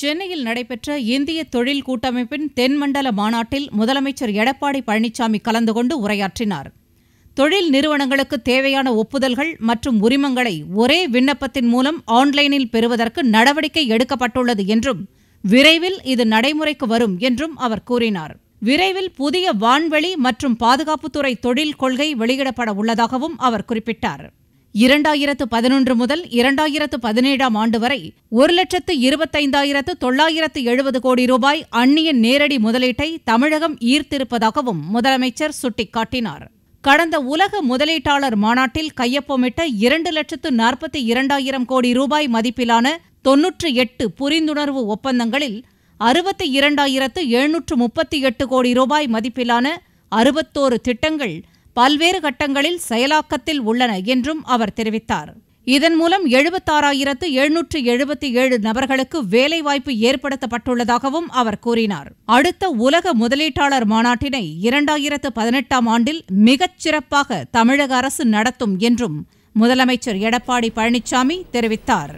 சென்னையில் நடைபெற்ற இந்திய தொழில் கூட்டமைப்பின் தென்மண்டல மாநாட்டில் முதலமைச்சர் எடப்பாடி பழனிசாமி கலந்து கொண்டு உரையாற்றினார். தொழில் நிறுவனங்களுக்கு தேவையான ஒப்புதல்கள் மற்றும் உரிமங்களை ஒரே விண்ணப்பத்தின் மூலம் ஆன்லைனில் பெறுவதற்கு நடவடிக்கை எடுக்கப்பட்டுள்ளது என்றும், விரைவில் இது நடைமுறைக்கு வரும் என்றும் அவர் கூறினார். விரைவில் புதிய வான்வெளி மற்றும் பாதுகாப்புத்துறை தொழில் கொள்கை வெளியிடப்பட உள்ளதாகவும் அவர் குறிப்பிட்டார். 2011 முதல் 2017 ஆண்டு வரை 1,25,970 கோடி ரூபாய் அந்நிய நேரடி முதலீட்டை தமிழகம் ஈர்த்திருப்பதாகவும் முதலமைச்சர் சுட்டிக்காட்டினார். கடந்த உலக முதலீட்டாளர் மாநாட்டில் கையொப்பமிட்ட 2,42,000 கோடி ரூபாய் மதிப்பிலான 98 புரிந்துணர்வு ஒப்பந்தங்களில் 62,738 கோடி ரூபாய் மதிப்பிலான 61 திட்டங்கள் பல்வேறு கட்டங்களில் செயலாக்கத்தில் உள்ளன என்றும் அவர் தெரிவித்தார். இதன் மூலம் 76,777 நபர்களுக்கு வேலைவாய்ப்பு ஏற்படுத்தப்பட்டுள்ளதாகவும் அவர் கூறினார். அடுத்த உலக முதலீட்டாளர் மாநாட்டினை 2018 ஆண்டில் மிகச் சிறப்பாக தமிழக அரசு நடத்தும் என்றும் முதலமைச்சர் எடப்பாடி பழனிசாமி தெரிவித்தார்.